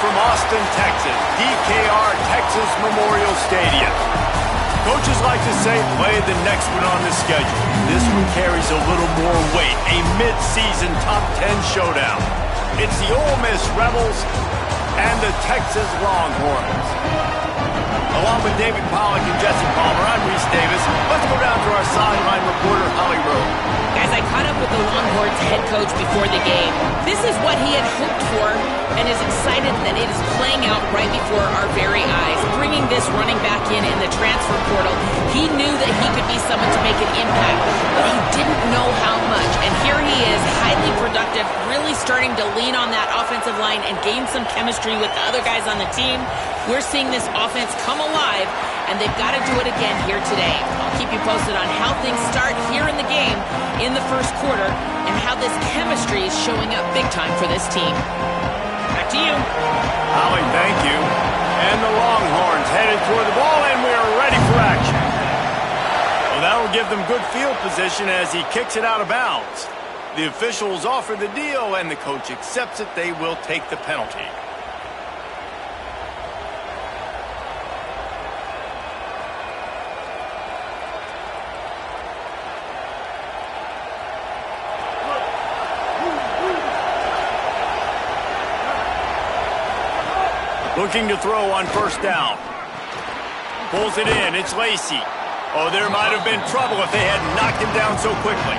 from Austin, Texas, DKR Texas Memorial Stadium. Coaches like to say, play the next one on the schedule. This one carries a little more weight, a mid-season top 10 showdown. It's the Ole Miss Rebels and the Texas Longhorns. Along with David Pollack and Jesse Palmer, I'm Reese Davis. Let's go down to our sideline reporter, Holly Rowe. Guys, I caught up with the Longhorns head coach before the game. This is what he had hoped for and is excited that it is playing out right before our very eyes. Bringing this running back in the transfer portal, he knew that he could be someone to make an impact, but he didn't know how much. And here he is, highly productive, really starting to lean on that offensive line and gain some chemistry with the other guys on the team. We're seeing this offense come alive, and they've got to do it again here today. I'll keep you posted on how things start here in the game in the first quarter and how this chemistry is showing up big time for this team. Back to you. Holly, thank you. And the Longhorns headed toward the ball, and we are ready for action. Well, that'll give them good field position as he kicks it out of bounds. The officials offer the deal, and the coach accepts it. They will take the penalty. Looking to throw on first down. Pulls it in. It's Lacey. Oh, there might have been trouble if they had knocked him down so quickly.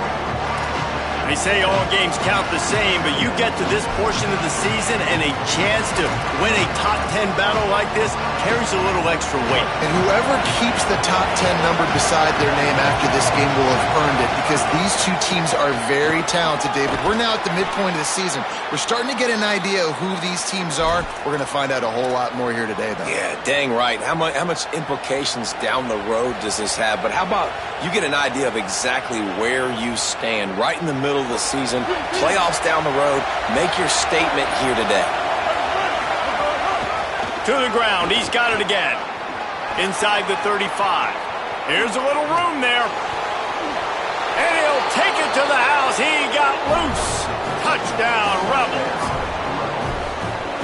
They say all games count the same, but you get to this portion of the season and a chance to win a top 10 battle like this carries a little extra weight. And whoever keeps the top 10 number beside their name after this game will have earned it, because these two teams are very talented, David. We're now at the midpoint of the season. We're starting to get an idea of who these teams are. We're going to find out a whole lot more here today, though. Yeah, dang right. How much implications down the road does this have? But how about you get an idea of exactly where you stand right in the middle of the season, playoffs down the road, make your statement here today. To the ground, he's got it again. Inside the 35. Here's a little room there. And he'll take it to the house. He got loose. Touchdown, Rebels.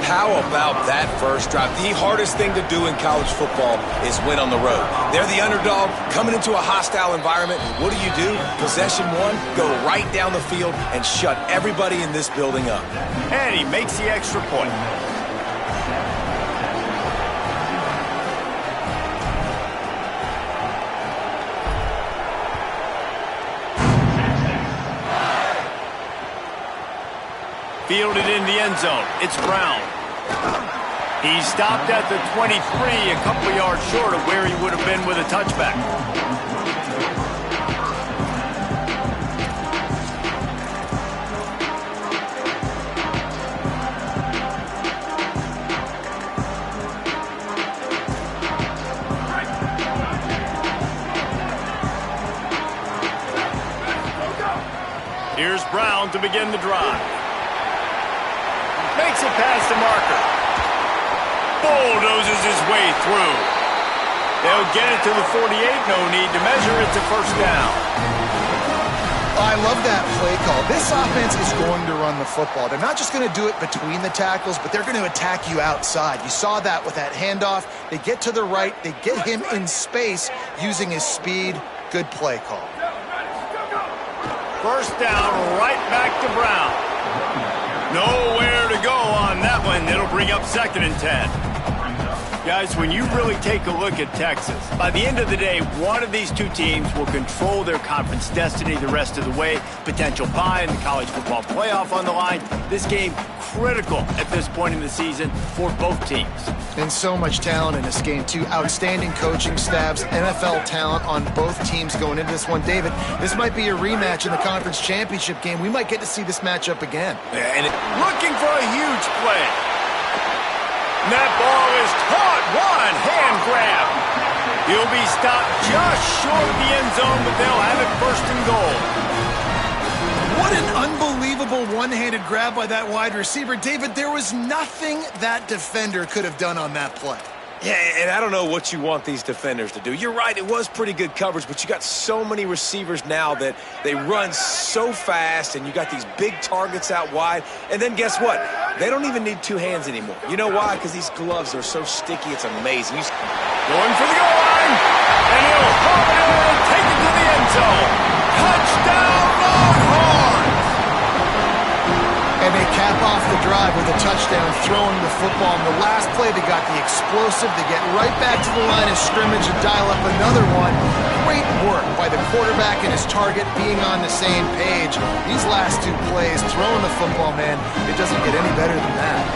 How about that first drive? The hardest thing to do in college football is win on the road. They're the underdog coming into a hostile environment. What do? Possession one, go right down the field and shut everybody in this building up. And he makes the extra point. Fielded in the end zone. It's Brown. He stopped at the 23, a couple yards short of where he would have been with a touchback. Here's Brown to begin the drive. Makes it past the marker. Bulldozes his way through. They'll get it to the 48. No need to measure. It's a first down. I love that play call. This offense is going to run the football. They're not just going to do it between the tackles, but they're going to attack you outside. You saw that with that handoff. They get to the right. They get him in space using his speed. Good play call. First down, right back to Brown. Nowhere to go on that one. It'll bring up 2nd and 10. Guys, when you really take a look at Texas, by the end of the day, one of these two teams will control their conference destiny the rest of the way. Potential bye in the college football playoff on the line. This game critical at this point in the season for both teams. And so much talent in this game, too. Outstanding coaching staffs, NFL talent on both teams going into this one. David, this might be a rematch in the conference championship game. We might get to see this matchup again. And looking for a huge play. And that ball is caught. One hand grab. He'll be stopped just short of the end zone, but they'll have it 1st and goal. What an unbelievable one-handed grab by that wide receiver. David, there was nothing that defender could have done on that play. Yeah, and I don't know what you want these defenders to do. You're right, it was pretty good coverage, but you got so many receivers now that they run so fast, and you got these big targets out wide. And then guess what? They don't even need two hands anymore. You know why? Because these gloves are so sticky, it's amazing. Going for the goal line, and he'll hop it in and take it to the end zone. Touchdown, Longhorns! And they cap off the drive with a touchdown, throwing the football. In the last play, they got the explosive. They get right back to the line of scrimmage and dial up another one. Great work by the quarterback and his target being on the same page. These last two plays, throwing the football, man, it doesn't get any better than that.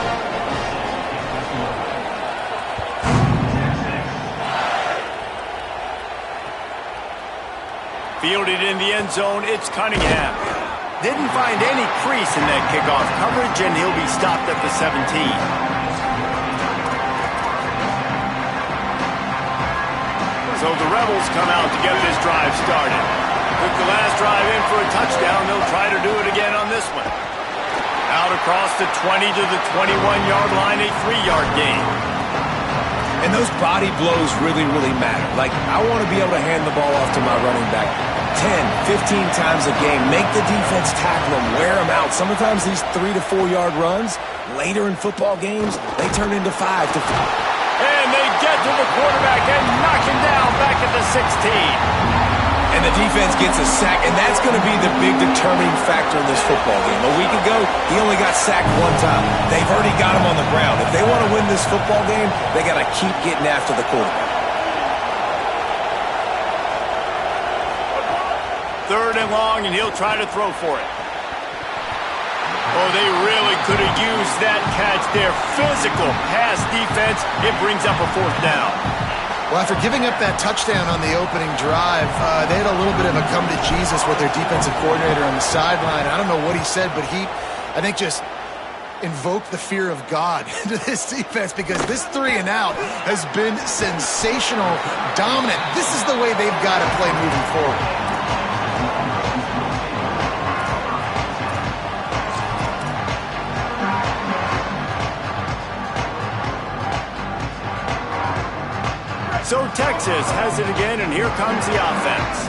Fielded in the end zone, it's Cunningham. Didn't find any crease in that kickoff coverage, and he'll be stopped at the 17. So the Rebels come out to get this drive started. Took the last drive in for a touchdown. They'll try to do it again on this one. Out across the 20 to the 21-yard line, a 3-yard gain. And those body blows really, really matter. Like, I want to be able to hand the ball off to my running back 10, 15 times a game. Make the defense tackle them, wear them out. Sometimes these 3 to 4 yard runs, later in football games, they turn into 5 to 4. And they get to the quarterback and knock him down back at the 16. And the defense gets a sack, and that's going to be the big determining factor in this football game. A week ago, he only got sacked one time. They've already got him on the ground. If they want to win this football game, they got to keep getting after the quarterback. Third and long, and he'll try to throw for it. Oh, they really could have used that catch there. Physical pass defense. It brings up a 4th down. Well, after giving up that touchdown on the opening drive, they had a little bit of a come to Jesus with their defensive coordinator on the sideline. I don't know what he said, but he, I think, just invoked the fear of God into this defense, because this 3 and out has been sensational, dominant. This is the way they've got to play moving forward. So Texas has it again, and here comes the offense.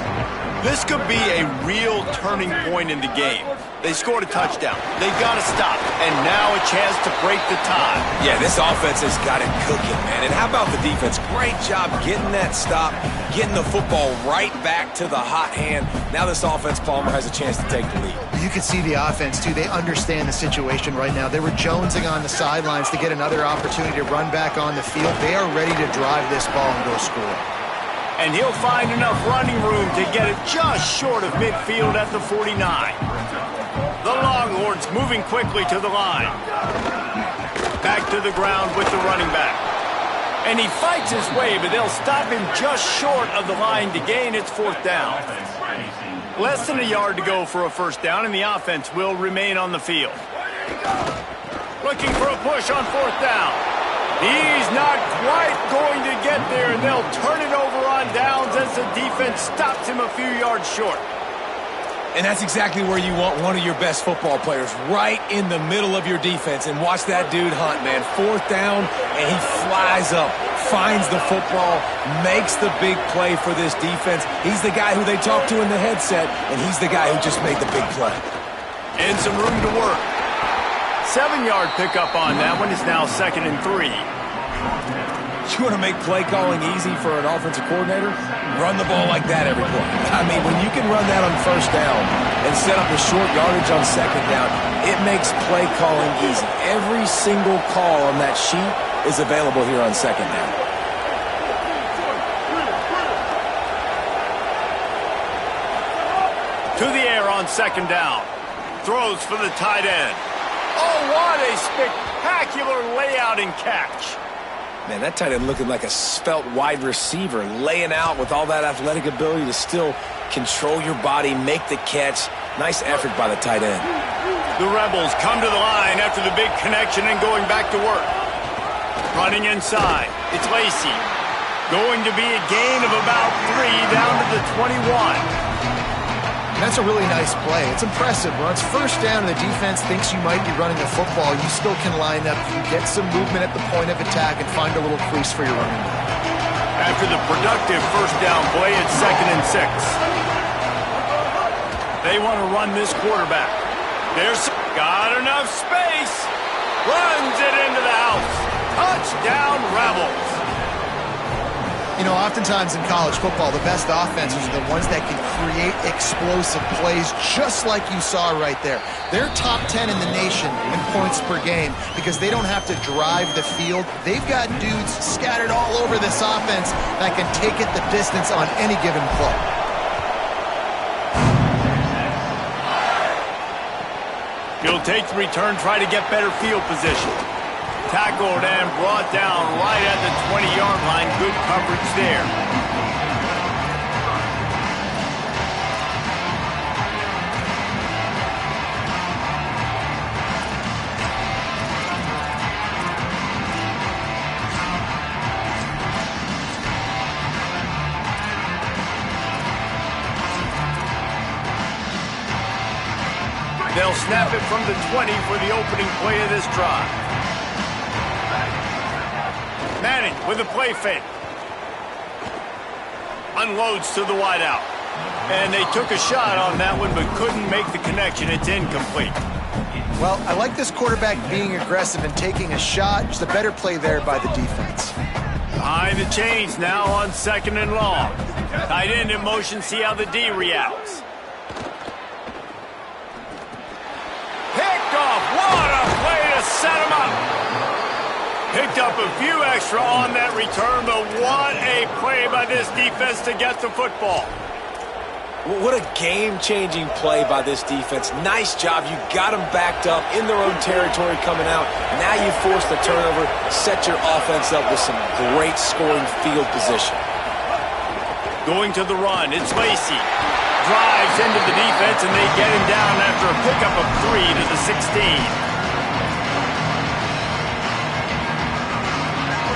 This could be a real turning point in the game. They scored a touchdown. They got to stop, and now a chance to break the tie. Yeah, this offense has got it cooking, man. And how about the defense? Great job getting that stop, getting the football right back to the hot hand. Now this offense, Palmer, has a chance to take the lead. You can see the offense, too. They understand the situation right now. They were jonesing on the sidelines to get another opportunity to run back on the field. They are ready to drive this ball and go score. And he'll find enough running room to get it just short of midfield at the 49. The Longhorns moving quickly to the line. Back to the ground with the running back. And he fights his way, but they'll stop him just short of the line to gain its 4th down. Less than a yard to go for a 1st down, and the offense will remain on the field. Looking for a push on 4th down. He's not quite going to get there, and they'll turn it over on downs as the defense stops him a few yards short. And that's exactly where you want one of your best football players, right in the middle of your defense. And watch that dude hunt, man. 4th down, and he flies up, finds the football, makes the big play for this defense. He's the guy who they talk to in the headset, and he's the guy who just made the big play. And some room to work. 7-yard pickup on that one. Is now 2nd and 3. You want to make play calling easy for an offensive coordinator? Run the ball like that every play. I mean, when you can run that on 1st down and set up a short yardage on 2nd down, it makes play calling easy. Every single call on that sheet is available here on 2nd down. To the air on 2nd down. Throws for the tight end. Oh, what a spectacular layout and catch. Man, that tight end looking like a svelte wide receiver, laying out with all that athletic ability to still control your body, make the catch. Nice effort by the tight end. The Rebels come to the line after the big connection and going back to work. Running inside. It's Lacey. Going to be a gain of about 3 down to the 21. That's a really nice play. It's impressive. When it's first down and the defense thinks you might be running the football, you still can line up. You can get some movement at the point of attack and find a little crease for your running back. After the productive first down play, it's 2nd and 6. They want to run this quarterback. There's got enough space. Runs it into the house. Touchdown, Rebels. You know, oftentimes in college football, the best offenses are the ones that can create explosive plays just like you saw right there. They're top 10 in the nation in points per game because they don't have to drive the field. They've got dudes scattered all over this offense that can take it the distance on any given play. He'll take the return, try to get better field position. Tackled and brought down right at the 20-yard line. Good coverage there. They'll snap it from the 20 for the opening play of this drive. Manning with a play fake. Unloads to the wideout. And they took a shot on that one but couldn't make the connection. It's incomplete. Well, I like this quarterback being aggressive and taking a shot. Just a better play there by the defense. Behind the chains now on 2nd and long. Tight end in motion, see how the D reacts. Picked off. What a play to set him up. Picked up a few extra on that return, but what a play by this defense to get the football. What a game-changing play by this defense. Nice job. You got them backed up in their own territory coming out. Now you force the turnover, set your offense up with some great scoring field position. Going to the run, it's Lacy. Drives into the defense, and they get him down after a pickup of 3 to the 16.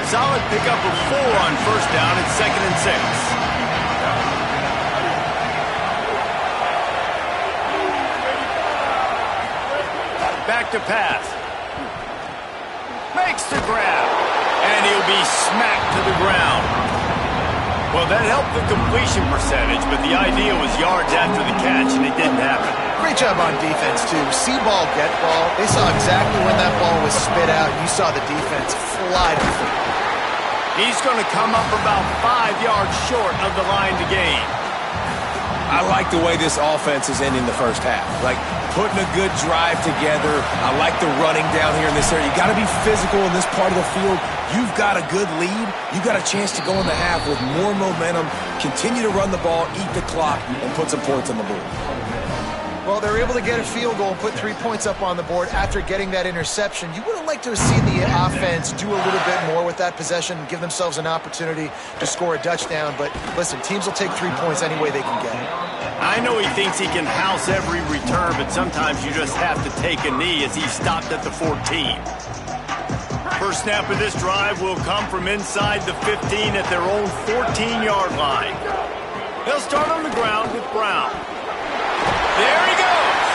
Solid pickup of 4 on first down. It's 2nd and 6. Back to pass. Makes the grab. And he'll be smacked to the ground. Well, that helped the completion percentage, but the idea was yards after the catch, and it didn't happen. Great job on defense, too. See ball, get ball. They saw exactly when that ball was spit out. You saw the defense fly to the field. He's going to come up about 5 yards short of the line to gain. I like the way this offense is ending the first half. Like, putting a good drive together. I like the running down here in this area. You got to be physical in this part of the field. You've got a good lead. You've got a chance to go in the half with more momentum, continue to run the ball, eat the clock, and put some points on the board. Well, they're able to get a field goal and put 3 points up on the board after getting that interception. You would have liked to have seen the offense do a little bit more with that possession and give themselves an opportunity to score a touchdown. But listen, teams will take 3 points any way they can get it. I know he thinks he can house every return, but sometimes you just have to take a knee as he stopped at the 14. First snap of this drive will come from inside the 15 at their own 14-yard line. They'll start on the ground with Brown. There he goes.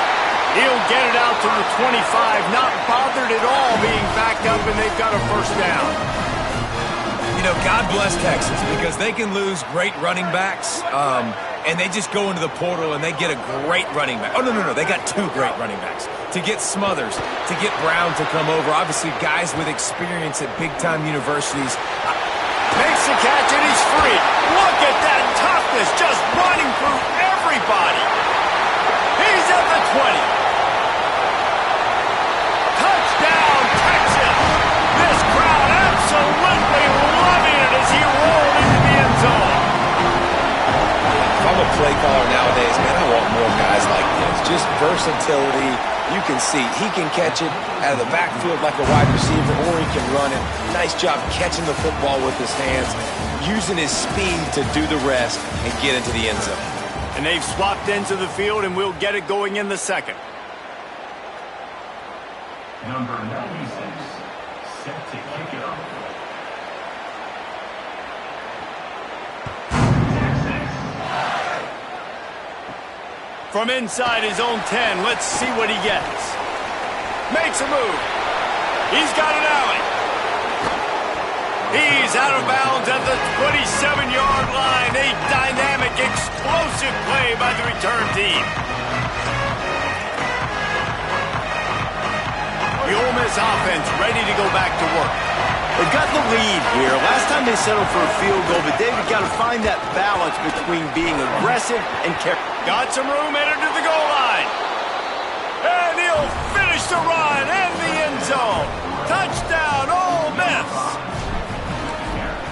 He'll get it out to the 25, not bothered at all being backed up, and they've got a first down. You know, God bless Texas because they can lose great running backs, and they just go into the portal and they get a great running back. Oh, no. They got 2 great running backs. To get Smothers, to get Brown to come over. Obviously, guys with experience at big-time universities. Makes the catch, and he's free. Look at that toughness, just running through everybody. He's at the 20. Touchdown, Texas. This crowd absolutely loving it as he rolled into the end zone. If I'm a play caller nowadays, man, I want more guys like this. Just versatility. You can see he can catch it out of the backfield like a wide receiver, or he can run it. Nice job catching the football with his hands, using his speed to do the rest and get into the end zone. And they've swapped into the field, and we'll get it going in the second. Number 96, set to kick it off. From inside his own 10, let's see what he gets. Makes a move. He's got an alley. He's out of bounds at the 27-yard line. A dynamic, explosive play by the return team. The Ole Miss offense ready to go back to work. They've got the lead here. Last time they settled for a field goal, but David got to find that balance between being aggressive and careful. Got some room, entered to the goal line. And he'll finish the run in the end zone. Touchdown, Ole Miss.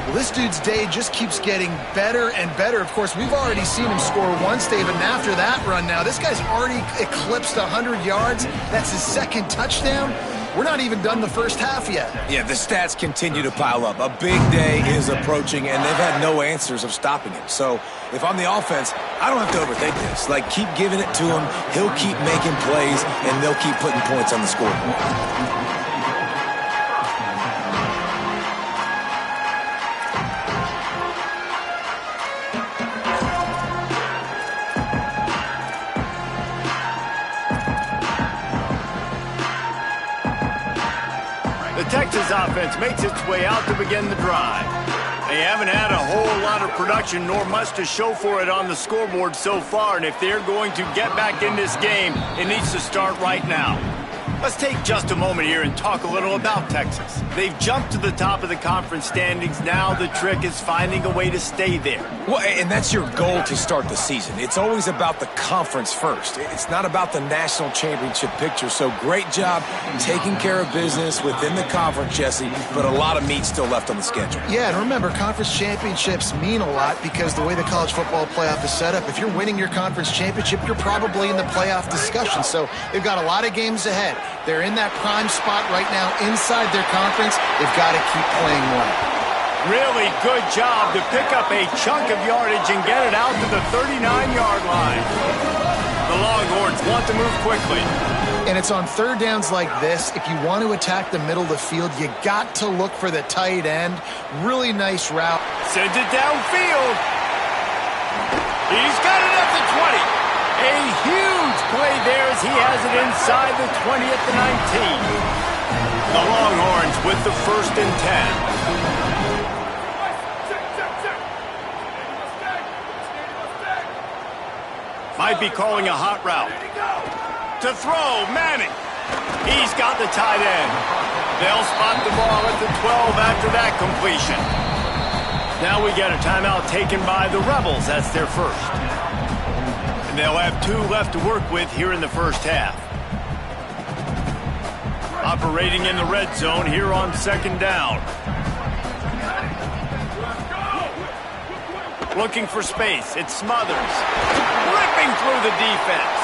Well, this dude's day just keeps getting better and better. Of course, we've already seen him score once, David, and after that run now, this guy's already eclipsed 100 yards. That's his second touchdown. We're not even done the first half yet. Yeah, the stats continue to pile up. A big day is approaching, and they've had no answers of stopping it. So if I'm the offense, I don't have to overthink this. Like, keep giving it to him. He'll keep making plays, and they'll keep putting points on the scoreboard. The Texas offense makes its way out to begin the drive. They haven't had a whole lot of production nor much to show for it on the scoreboard so far, and if they're going to get back in this game, it needs to start right now. Let's take just a moment here and talk a little about Texas. They've jumped to the top of the conference standings. Now the trick is finding a way to stay there. Well, and that's your goal to start the season. It's always about the conference first. It's not about the national championship picture. So great job taking care of business within the conference, Jesse, but a lot of meat still left on the schedule. Yeah, and remember, conference championships mean a lot because the way the college football playoff is set up, if you're winning your conference championship, you're probably in the playoff discussion. So they've got a lot of games ahead. They're in that prime spot right now inside their conference. They've got to keep playing well. Really good job to pick up a chunk of yardage and get it out to the 39-yard line. The Longhorns want to move quickly. And it's on third downs like this. If you want to attack the middle of the field, you got to look for the tight end. Really nice route. Sends it downfield. He's got it at the 20. A huge play there as he has it inside the 20 at the 19. The Longhorns with the 1st and 10. Might be calling a hot route. To throw, Manning. He's got the tight end. They'll spot the ball at the 12 after that completion. Now we get a timeout taken by the Rebels. That's their first. And they'll have 2 left to work with here in the first half. Operating in the red zone here on 2nd down. Looking for space. It's Smothers. Ripping through the defense.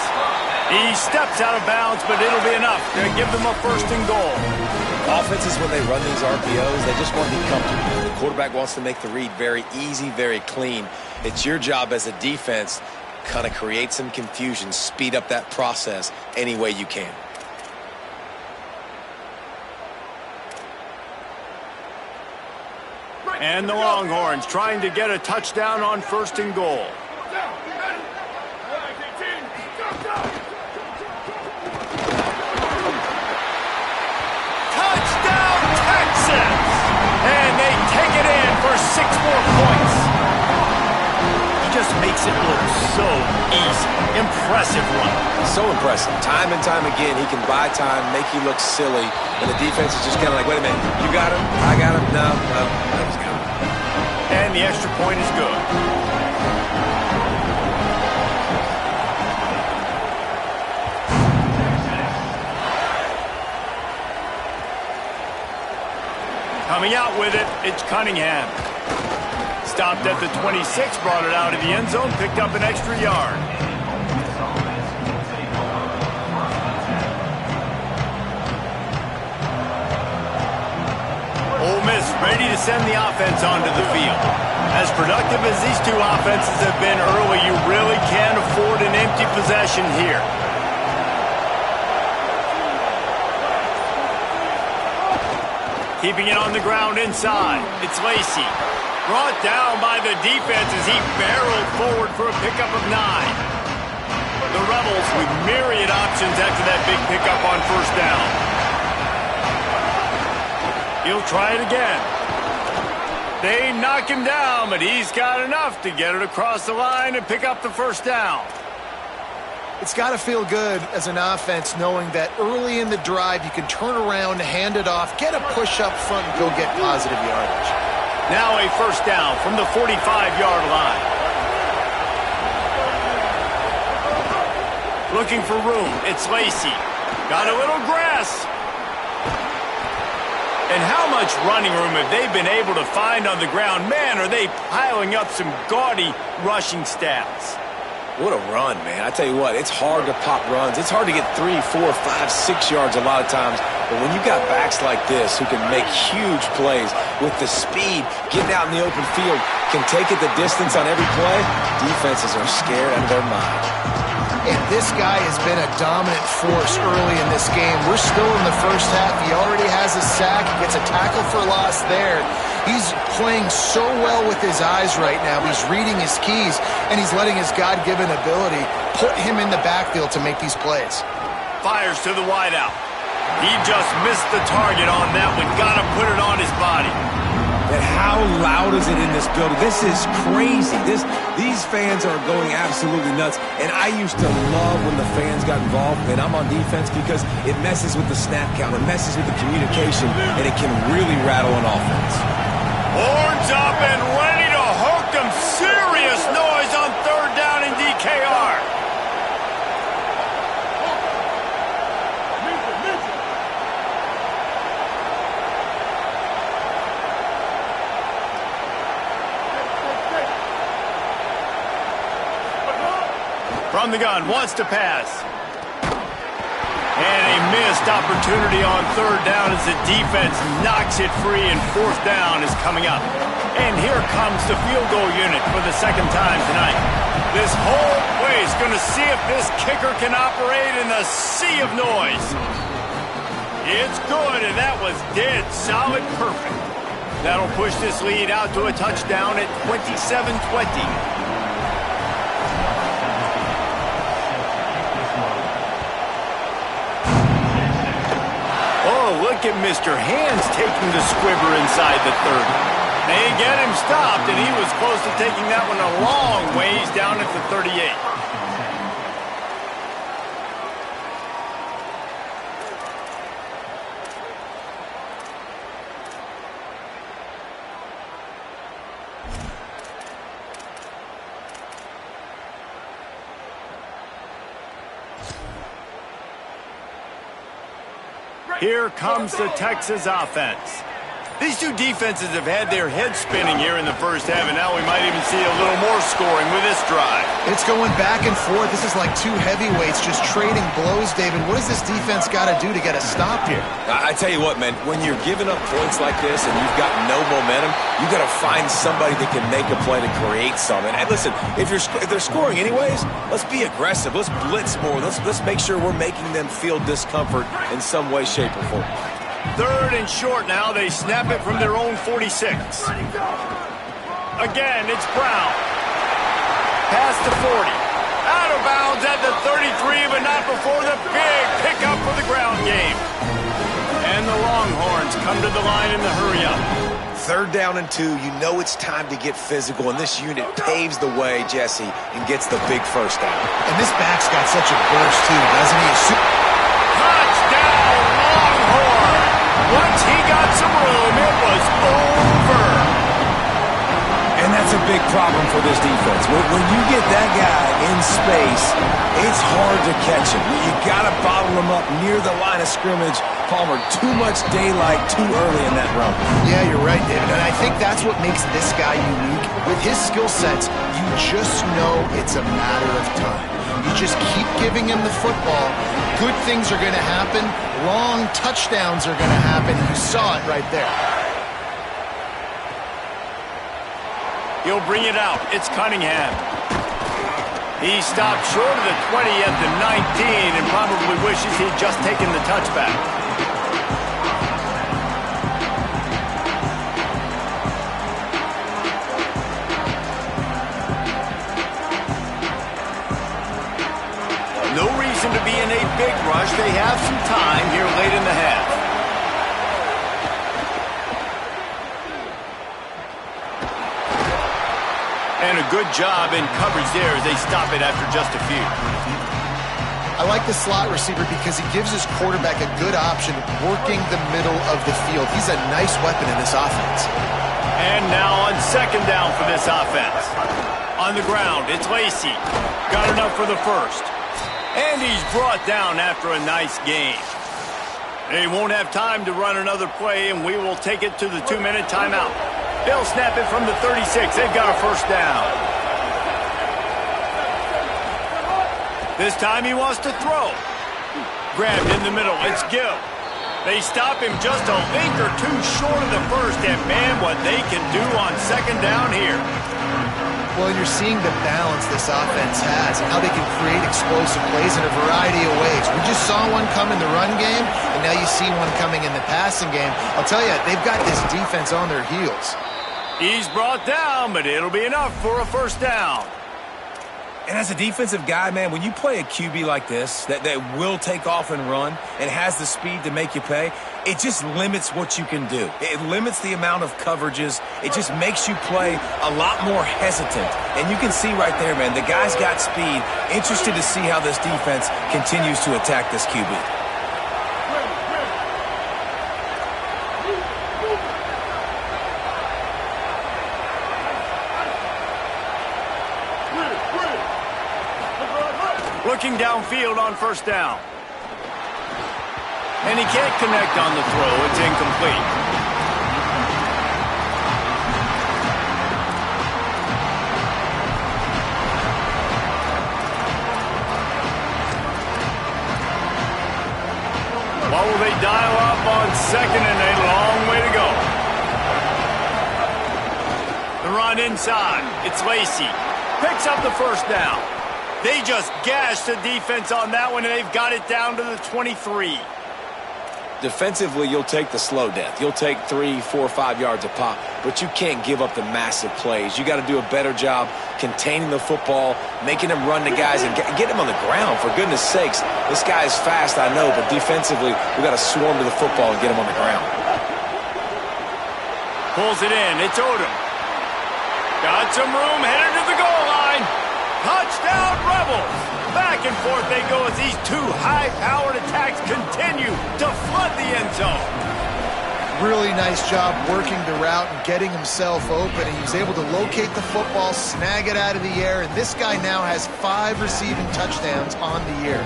He steps out of bounds, but it'll be enough to give them a 1st and goal. Offenses, when they run these RPOs, they just want to be comfortable. The quarterback wants to make the read very easy, very clean. It's your job as a defense to kind of create some confusion, speed up that process any way you can. And the Longhorns trying to get a touchdown on 1st and goal. Touchdown, Texas! And they take it in for 6 more points. He just makes it look so easy. Impressive run. So impressive. Time and time again, he can buy time, make you look silly, and the defense is just kind of like, wait a minute, you got him? I got him? No, that was good. And the extra point is good. Coming out with it, it's Cunningham. Stopped at the 26, brought it out of the end zone, picked up an extra yard. Ole Miss ready to send the offense onto the field. As productive as these 2 offenses have been early, you really can't afford an empty possession here. Keeping it on the ground inside. It's Lacey. Brought down by the defense as he barreled forward for a pickup of 9. The Rebels with myriad options after that big pickup on first down. He'll try it again. They knock him down, but he's got enough to get it across the line and pick up the first down. It's got to feel good as an offense knowing that early in the drive you can turn around, hand it off, get a push up front, and go get positive yardage. Now a first down from the 45-yard line. Looking for room. It's Lacy. Got a little grass. And how much running room have they been able to find on the ground? Man, are they piling up some gaudy rushing stats. What a run, man. I tell you what, it's hard to pop runs. It's hard to get 3, 4, 5, 6 yards a lot of times. But when you got backs like this who can make huge plays with the speed, getting out in the open field, can take it the distance on every play, defenses are scared out of their mind. And this guy has been a dominant force early in this game. We're still in the first half. He already has a sack. He gets a tackle for loss there. He's playing so well with his eyes right now. He's reading his keys, and he's letting his God-given ability put him in the backfield to make these plays. Fires to the wideout. He just missed the target on that one. Got to put it on his body. And how loud is it in this building? This is crazy. These fans are going absolutely nuts. And I used to love when the fans got involved, and I'm on defense, because it messes with the snap count, it messes with the communication, and it can really rattle an offense. Horns up and ready to hook them. Serious noise on third down in DKR. From the gun, wants to pass. And a missed opportunity on third down as the defense knocks it free, and fourth down is coming up. And here comes the field goal unit for the second time tonight. This whole place going to see if this kicker can operate in the sea of noise. It's good, and that was dead solid perfect. That'll push this lead out to a touchdown at 27-20. Look at Mr. Hands taking the squibber inside the 30. They get him stopped, and he was close to taking that one a long ways down at the 38. Here comes the Texas offense. These two defenses have had their heads spinning here in the first half, and now we might even see a little more scoring with this drive. It's going back and forth. This is like two heavyweights just trading blows, David. What does this defense got to do to get a stop here? I tell you what, man, when you're giving up points like this and you've got no momentum, you got to find somebody that can make a play to create something. And listen, if they're scoring anyways, let's be aggressive. Let's blitz more. Let's make sure we're making them feel discomfort in some way, shape, or form. Third and short now. They snap it from their own 46. Again, it's Brown. Past the 40. Out of bounds at the 33, but not before the big pickup for the ground game. And the Longhorns come to the line in the hurry-up. Third down and 2. You know it's time to get physical, and this unit paves the way, Jesse, and gets the big first down. And this back's got such a burst, too, doesn't he? Touchdown, Longhorns! Once he got some room, it was over. And that's a big problem for this defense. When you get that guy in space, it's hard to catch him. You got to bottle him up near the line of scrimmage. Palmer, too much daylight too early in that run. Yeah, you're right, David. And I think that's what makes this guy unique. With his skill sets, you just know it's a matter of time. You just keep giving him the football. Good things are going to happen. Long touchdowns are going to happen. You saw it right there. He'll bring it out. It's Cunningham. He stopped short of the 20 at the 19 and probably wishes he'd just taken the touchback. in a big rush. They have some time here late in the half. And a good job in coverage there as they stop it after just a few. I like the slot receiver because he gives his quarterback a good option working the middle of the field. He's a nice weapon in this offense. And now on second down for this offense. On the ground, it's Lacy. Got enough for the first. And he's brought down after a nice gain. They won't have time to run another play, and we will take it to the 2-minute timeout. They'll snap it from the 36. They've got a first down. This time he wants to throw. Grabbed in the middle. It's Gill. They stop him just a link or two short of the first, and man, what they can do on second down here. Well, you're seeing the balance this offense has and how they can create explosive plays in a variety of ways. We just saw one come in the run game, and now you see one coming in the passing game. I'll tell you, they've got this defense on their heels. He's brought down, but it'll be enough for a first down. And as a defensive guy, man, when you play a QB like this that will take off and run and has the speed to make you pay, it just limits what you can do. It limits the amount of coverages. It just makes you play a lot more hesitant. And you can see right there, man, the guy's got speed. Interested to see how this defense continues to attack this QB. Looking downfield on first down. And he can't connect on the throw. It's incomplete. What will they dial up on second and a long way to go? The run inside. It's Lacy. Picks up the first down. They just gashed the defense on that one, and they've got it down to the 23. Defensively, you'll take the slow death. You'll take 3, 4, 5 yards a pop, but you can't give up the massive plays. You got to do a better job containing the football, making them run the guys, and get them on the ground. For goodness sakes, this guy is fast, I know, but defensively, we got to swarm to the football and get him on the ground. Pulls it in. It's Odom. Got some room, headed to the goal line. Touchdown, Rebels! Back and forth they go as these two high-powered attacks continue to flood the end zone. Really nice job working the route and getting himself open. And he was able to locate the football, snag it out of the air, and this guy now has 5 receiving touchdowns on the year.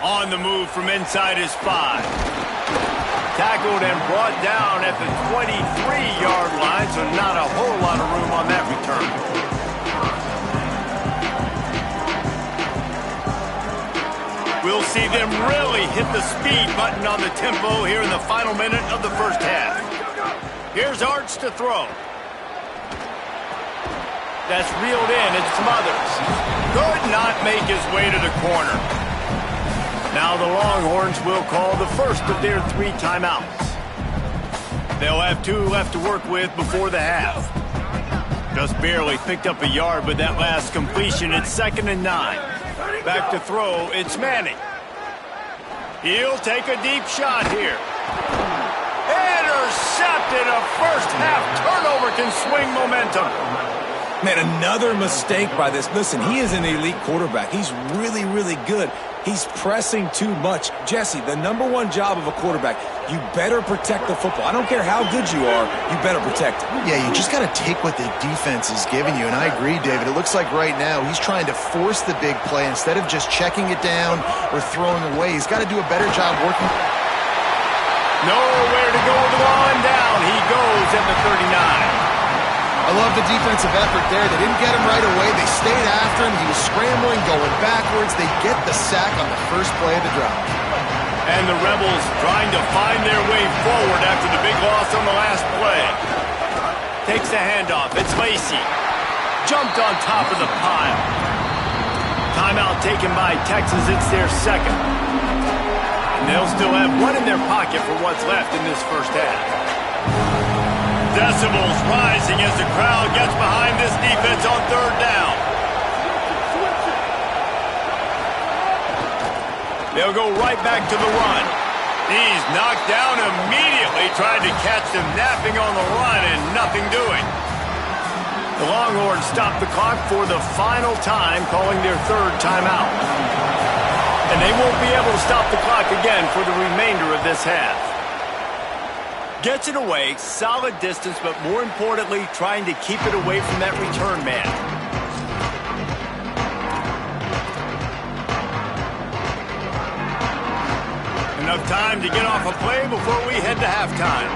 On the move from inside his 5. Tackled and brought down at the 23-yard line, so not a whole lot of room on that return. We'll see them really hit the speed button on the tempo here in the final minute of the first half. Here's Arch to throw. That's reeled in. It's Smothers. Could not make his way to the corner. Now the Longhorns will call the first of their 3 timeouts. They'll have 2 left to work with before the half. Just barely picked up a yard with that last completion. It's 2nd and 9. Back to throw, it's Manning. He'll take a deep shot here. Intercepted. A first half turnover can swing momentum. Man, another mistake by this. Listen, he is an elite quarterback. He's really, really good. He's pressing too much. Jesse, the #1 job of a quarterback, you better protect the football. I don't care how good you are, you better protect it. Yeah, you just got to take what the defense is giving you, and I agree, David. It looks like right now he's trying to force the big play instead of just checking it down or throwing away. He's got to do a better job working. Nowhere to go with the ball and down. He goes at the 39. I love the defensive effort there. They didn't get him right away. They stayed after him. He was scrambling, going backwards. They get the sack on the first play of the drive. And the Rebels trying to find their way forward after the big loss on the last play. Takes the handoff. It's Lacy. Jumped on top of the pile. Timeout taken by Texas. It's their 2nd. And they'll still have one in their pocket for what's left in this first half. Decibels rising as the crowd gets behind this defense on third down. They'll go right back to the run. He's knocked down immediately, trying to catch them napping on the run and nothing doing. The Longhorns stop the clock for the final time, calling their third timeout. And they won't be able to stop the clock again for the remainder of this half. Gets it away, solid distance, but more importantly, trying to keep it away from that return man. Enough time to get off a play before we head to halftime.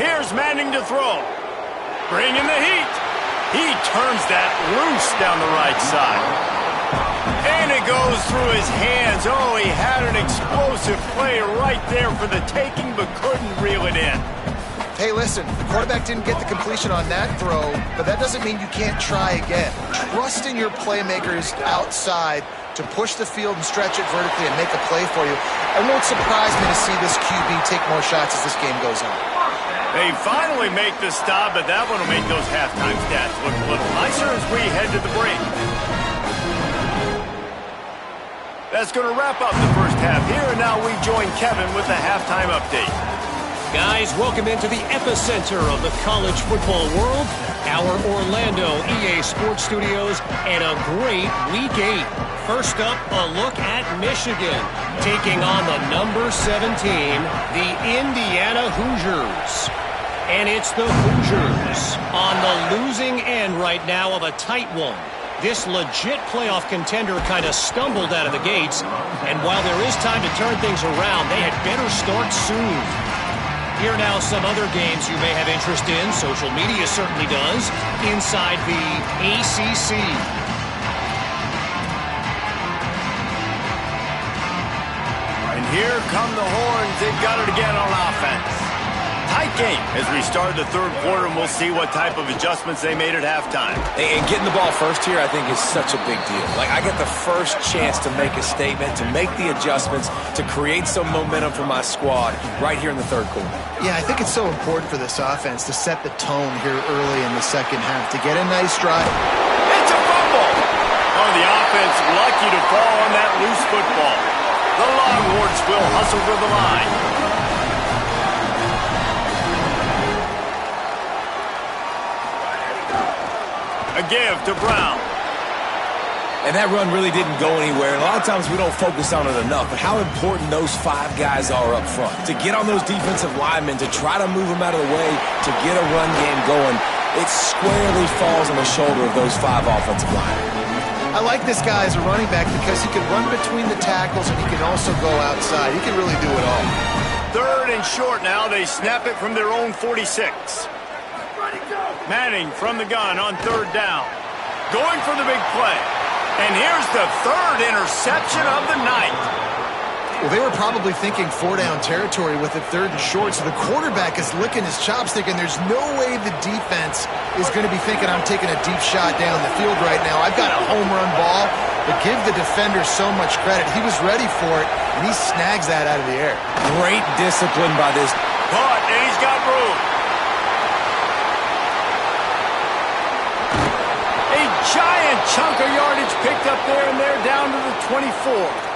Here's Manning to throw. Bringing the heat. He turns that loose down the right side. And it goes through his hands. Oh, he had an explosive play right there for the taking, but couldn't reel it in. Hey, listen, the quarterback didn't get the completion on that throw, but that doesn't mean you can't try again. Trust in your playmakers outside to push the field and stretch it vertically and make a play for you. It won't surprise me to see this QB take more shots as this game goes on. They finally make the stop, but that one will make those halftime stats look a little nicer as we head to the break. That's going to wrap up the first half here, and now we join Kevin with the halftime update. Guys, welcome into the epicenter of the college football world, our Orlando EA Sports Studios, and a great Week 8. First up, a look at Michigan, taking on the number 7 team, the Indiana Hoosiers. And it's the Hoosiers on the losing end right now of a tight one. This legit playoff contender kind of stumbled out of the gates, and while there is time to turn things around, they had better start soon. Here now some other games you may have interest in, social media certainly does, inside the ACC. And here come the Horns. They've got it again on offense. Tight game as we start the third quarter, and we'll see what type of adjustments they made at halftime. And getting the ball first here, I think, is such a big deal. Like, I get the first chance to make a statement, to make the adjustments, to create some momentum for my squad right here in the third quarter. Yeah, I think it's so important for this offense to set the tone here early in the second half, to get a nice drive. It's a fumble! Oh, the offense lucky to fall on that loose football. The Longhorns will hustle for the line. A give to Brown. And that run really didn't go anywhere. And a lot of times we don't focus on it enough, but how important those 5 guys are up front. To get on those defensive linemen, to try to move them out of the way, to get a run game going, it squarely falls on the shoulder of those 5 offensive linemen. I like this guy as a running back because he can run between the tackles and he can also go outside. He can really do it all. Third and short now. They snap it from their own 46. Manning from the gun on third down. Going for the big play. And here's the third interception of the night. Well, they were probably thinking 4-down territory with it third and short, so the quarterback is licking his chops thinking there's no way the defense is going to be thinking I'm taking a deep shot down the field right now. I've got a home run ball, but give the defender so much credit. He was ready for it, and he snags that out of the air. Great discipline by this. Caught, and he's got room. A giant chunk of yardage picked up there, and they're down to the 24.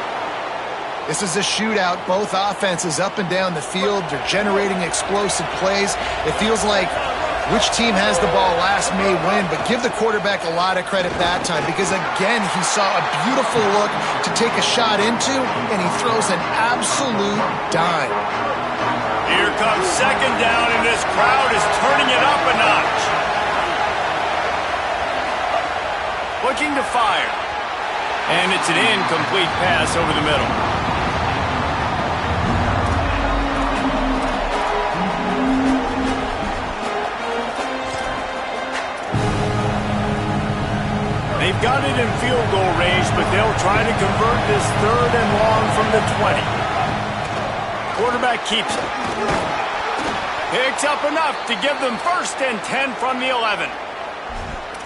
This is a shootout. Both offenses up and down the field. They're generating explosive plays. It feels like which team has the ball last may win, but give the quarterback a lot of credit that time because, again, he saw a beautiful look to take a shot into, and he throws an absolute dime. Here comes second down, and this crowd is turning it up a notch. Looking to fire. And it's an incomplete pass over the middle. They've got it in field goal range, but they'll try to convert this third and long from the 20. Quarterback keeps it. Picks up enough to give them first and 10 from the 11.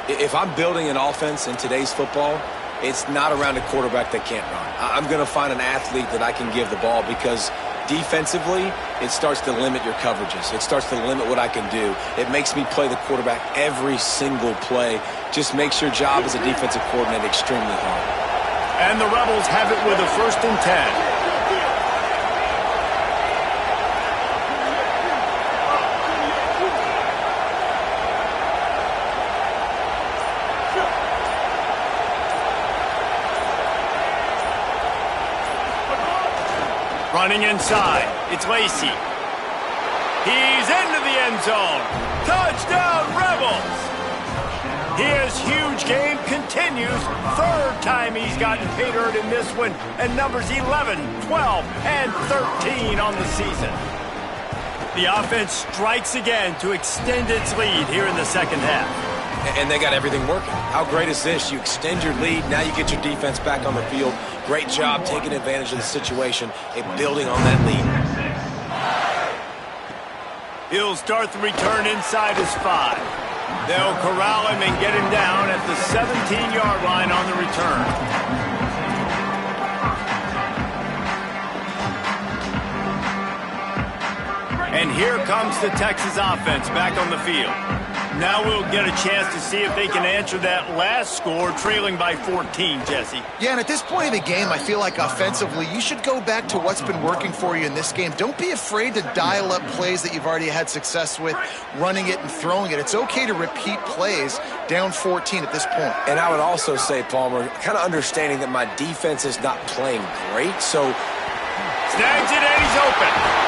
If I'm building an offense in today's football, it's not around a quarterback that can't run. I'm going to find an athlete that I can give the ball because defensively, it starts to limit your coverages. It starts to limit what I can do. It makes me play the quarterback every single play. Just makes your job as a defensive coordinator extremely hard. And the Rebels have it with a 1st and 10. Running inside, it's Lacy. He's into the end zone. Touchdown, Rebels! His huge game continues. 3rd time he's gotten pay dirt in this one, and numbers 11, 12, and 13 on the season. The offense strikes again to extend its lead here in the 2nd half. And they got everything working. How great is this? You extend your lead, now you get your defense back on the field. Great job taking advantage of the situation and building on that lead. He'll start the return inside his 5. They'll corral him and get him down at the 17-yard line on the return. And here comes the Texas offense back on the field. Now we'll get a chance to see if they can answer that last score, trailing by 14, Jesse. Yeah, and at this point in the game, I feel like offensively, you should go back to what's been working for you in this game. Don't be afraid to dial up plays that you've already had success with, running it and throwing it. It's okay to repeat plays down 14 at this point. And I would also say, Palmer, kind of understanding that my defense is not playing great, so... Snags it and he's open.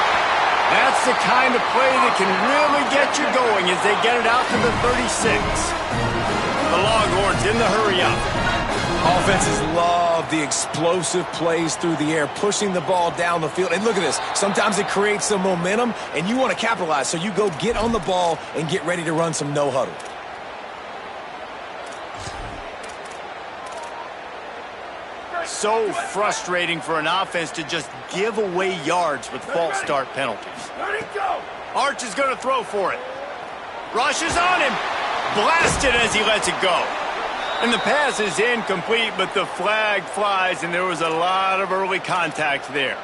That's the kind of play that can really get you going as they get it out to the 36. The Longhorns in the hurry-up. Offenses love the explosive plays through the air, pushing the ball down the field. And look at this. Sometimes it creates some momentum, and you want to capitalize. So you go get on the ball and get ready to run some no-huddle. So frustrating for an offense to just give away yards with false start penalties. Arch is going to throw for it. Rushes on him. Blasted as he lets it go. And the pass is incomplete, but the flag flies, and there was a lot of early contact there.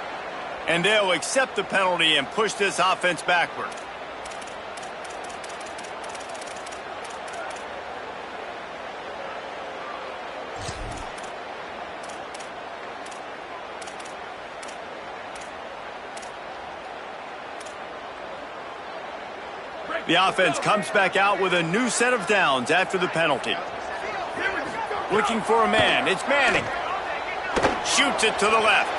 And they'll accept the penalty and push this offense backward. The offense comes back out with a new set of downs after the penalty. Looking for a man. It's Manning. Shoots it to the left.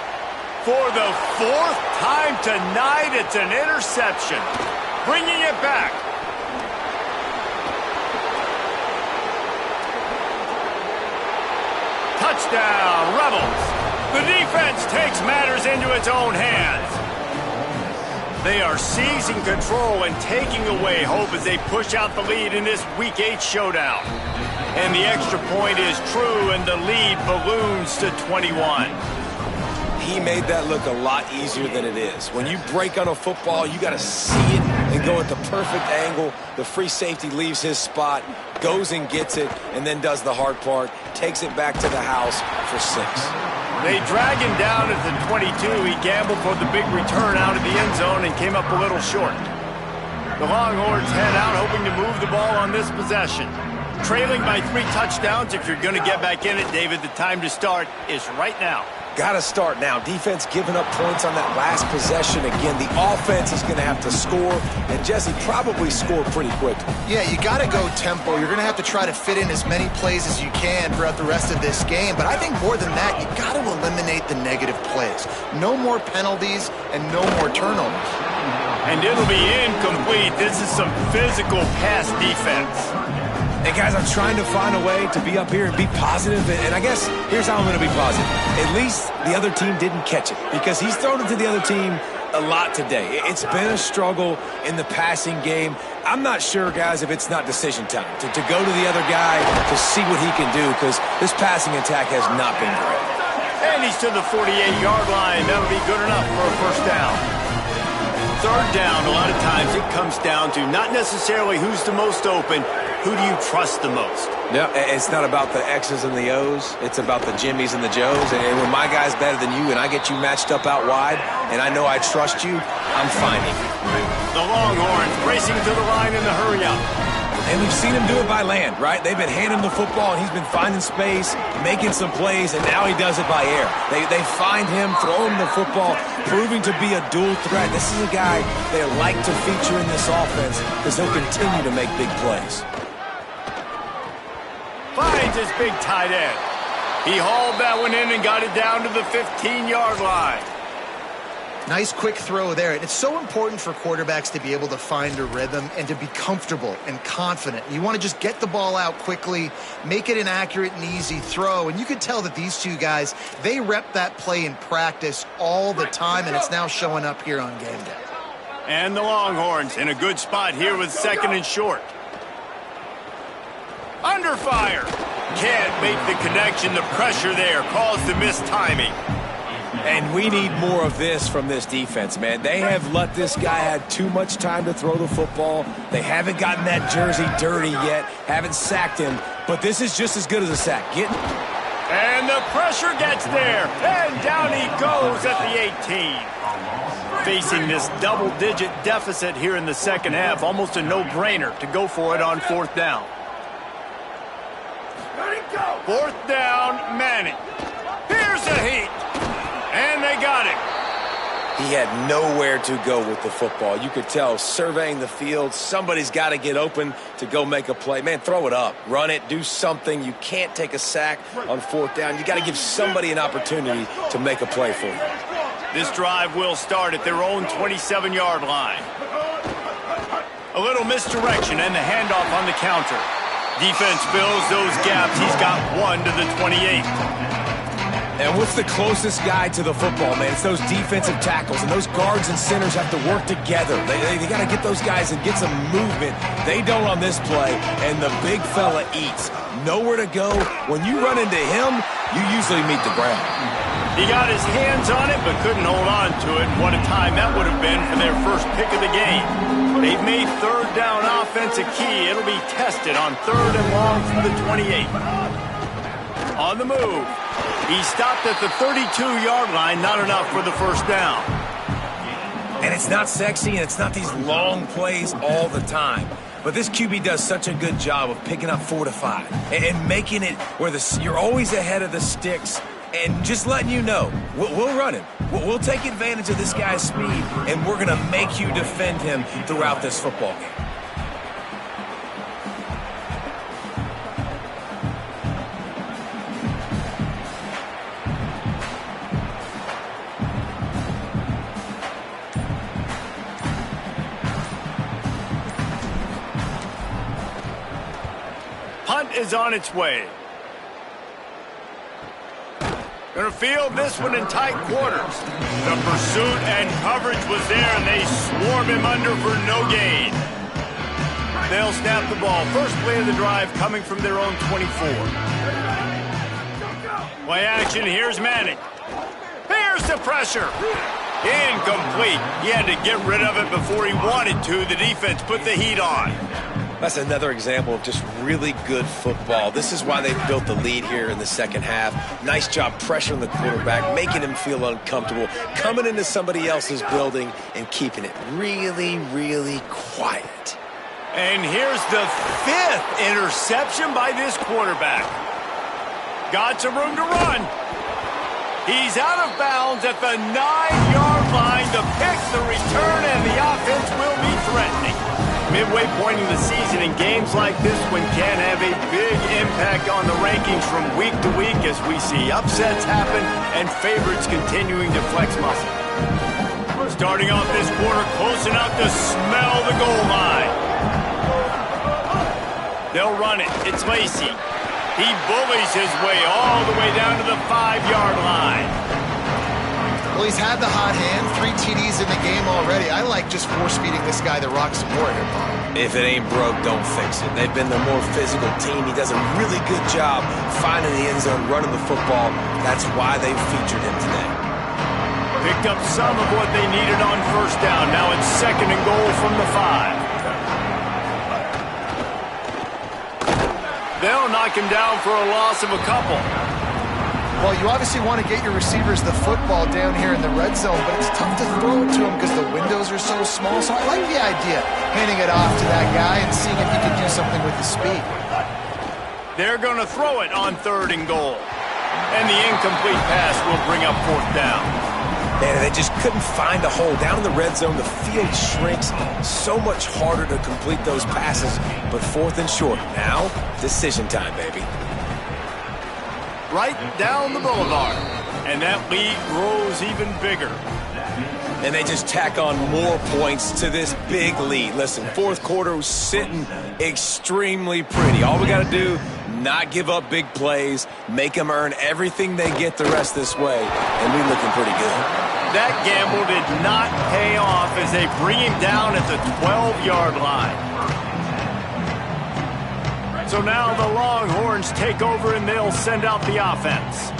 For the 4th time tonight, it's an interception. Bringing it back. Touchdown, Rebels. The defense takes matters into its own hands. They are seizing control and taking away hope as they push out the lead in this Week 8 showdown. And the extra point is true, and the lead balloons to 21. He made that look a lot easier than it is. When you break on a football, you got to see it and go at the perfect angle. The free safety leaves his spot, goes and gets it, and then does the hard part, takes it back to the house for 6. They drag him down at the 22. He gambled for the big return out of the end zone and came up a little short. The Longhorns head out hoping to move the ball on this possession. Trailing by 3 touchdowns. If you're going to get back in it, David, the time to start is right now. Got to start now. Defense giving up points on that last possession. Again, the offense is going to have to score, and Jesse probably score pretty quickly. Yeah, you got to go tempo. You're going to have to try to fit in as many plays as you can throughout the rest of this game. But I think more than that, you got to eliminate the negative plays. No more penalties and no more turnovers. And it'll be incomplete. This is some physical pass defense. Hey, guys, I'm trying to find a way to be up here and be positive, and I guess here's how I'm going to be positive. At least the other team didn't catch it, because he's thrown it to the other team a lot today. It's been a struggle in the passing game. I'm not sure, guys, if it's not decision time to go to the other guy to see what he can do, because this passing attack has not been great. And he's to the 48-yard line. That'll be good enough for a 1st down. 3rd down, a lot of times it comes down to not necessarily who's the most open, who do you trust the most? No, it's not about the X's and the O's. It's about the Jimmies and the Joes. And when my guy's better than you and I get you matched up out wide and I know I trust you, I'm finding you. The Longhorns racing to the line in the hurry-up. And we've seen him do it by land, right? They've been handing him the football, and he's been finding space, making some plays, and now he does it by air. They find him, throw him the football, proving to be a dual threat. This is a guy they like to feature in this offense because he'll continue to make big plays. Finds his big tight end. He hauled that one in and got it down to the 15-yard line. Nice quick throw there. And it's so important for quarterbacks to be able to find a rhythm and to be comfortable and confident. You want to just get the ball out quickly, make it an accurate and easy throw. And you can tell that these two guys, they rep that play in practice all the time, and it's now showing up here on game day. And the Longhorns in a good spot here with 2nd and short. Under fire. Can't make the connection. The pressure there caused the missed timing. And we need more of this from this defense, man. They have let this guy have too much time to throw the football. They haven't gotten that jersey dirty yet, haven't sacked him, but this is just as good as a sack. And the pressure gets there, and down he goes at the 18. Facing this double-digit deficit here in the second half, almost a no-brainer to go for it on 4th down. 4th down, Manning. Here's a heat. And they got him. He had nowhere to go with the football. You could tell, surveying the field, somebody's got to get open to go make a play. Man, throw it up. Run it. Do something. You can't take a sack on 4th down. You got to give somebody an opportunity to make a play for you. This drive will start at their own 27-yard line. A little misdirection and the handoff on the counter. Defense fills those gaps. He's got one to the 28. And what's the closest guy to the football, man? It's those defensive tackles, and those guards and centers have to work together. They got to get those guys and get some movement. They don't on this play, and the big fella eats. Nowhere to go. When you run into him, you usually meet the ground. He got his hands on it, but couldn't hold on to it. What a time that would have been for their first pick of the game. They've made 3rd down offense a key. It'll be tested on 3rd and long from the 28. On the move. He stopped at the 32-yard line, not enough for the 1st down. And it's not sexy, and it's not these long plays all the time. But this QB does such a good job of picking up 4 to 5 and making it where you're always ahead of the sticks and just letting you know, we'll run him. We'll take advantage of this guy's speed, and we're going to make you defend him throughout this football game. Punt is on its way. Going to field this one in tight quarters. The pursuit and coverage was there, and they swarm him under for no gain. They'll snap the ball. First play of the drive coming from their own 24. Play action, here's Manning. Here's the pressure. Incomplete. He had to get rid of it before he wanted to. The defense put the heat on. That's another example of just really good football. This is why they built the lead here in the second half. Nice job pressuring the quarterback, making him feel uncomfortable, coming into somebody else's building and keeping it really, really quiet. And here's the 5th interception by this quarterback. Got some room to run. He's out of bounds at the 9-yard line. The pick, the return, and the offense will be threatening. Midway point in the season, and games like this one can have a big impact on the rankings from week to week as we see upsets happen and favorites continuing to flex muscle. Starting off this quarter close enough to smell the goal line. They'll run it. It's Lacy. He bullies his way all the way down to the 5-yard line. Well, he's had the hot hand, 3 TDs in the game already. I like just force-feeding this guy the rock some more here, Paul. If it ain't broke, don't fix it. They've been the more physical team. He does a really good job finding the end zone, running the football. That's why they've featured him today. Picked up some of what they needed on 1st down. Now it's 2nd and goal from the 5. They'll knock him down for a loss of a couple. Well, you obviously want to get your receivers the football down here in the red zone, but it's tough to throw it to them because the windows are so small. So I like the idea, handing it off to that guy and seeing if he can do something with his speed. They're going to throw it on 3rd and goal. And the incomplete pass will bring up 4th down. Man, they just couldn't find a hole. Down in the red zone, the field shrinks. So much harder to complete those passes, but 4th and short. Now, decision time, baby. Right down the boulevard. And that lead grows even bigger. And they just tack on more points to this big lead. Listen, 4th quarter was sitting extremely pretty. All we got to do, not give up big plays, make them earn everything they get the rest this way, and we're looking pretty good. That gamble did not pay off as they bring him down at the 12-yard line. So now the Longhorns take over and they'll send out the offense.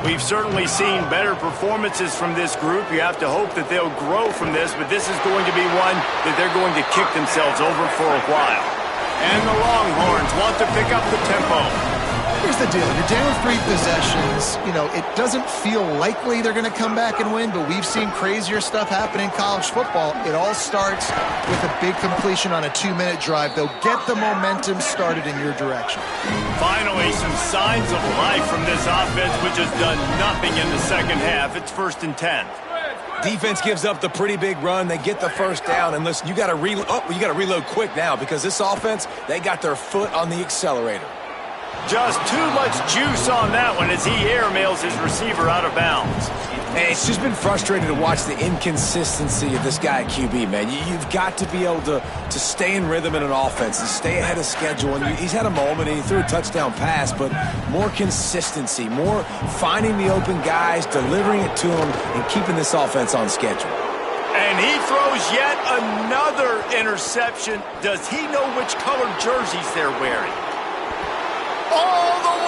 We've certainly seen better performances from this group. You have to hope that they'll grow from this, but this is going to be one that they're going to kick themselves over for a while. And the Longhorns want to pick up the tempo. Here's the deal. You're down 3 possessions. You know, it doesn't feel likely they're going to come back and win, but we've seen crazier stuff happen in college football. It all starts with a big completion on a 2-minute drive. They'll get the momentum started in your direction. Finally, some signs of life from this offense, which has done nothing in the second half. It's 1st and 10. Defense gives up the pretty big run. They get the 1st down. And listen, you got to reload quick now because this offense, they got their foot on the accelerator. Just too much juice on that one as he airmails his receiver out of bounds. And it's just been frustrating to watch the inconsistency of this guy at QB, man. You've got to be able to stay in rhythm in an offense and stay ahead of schedule. And he's had a moment and he threw a touchdown pass, but more consistency, more finding the open guys, delivering it to them, and keeping this offense on schedule. And he throws yet another interception. Does he know which colored jerseys they're wearing? All the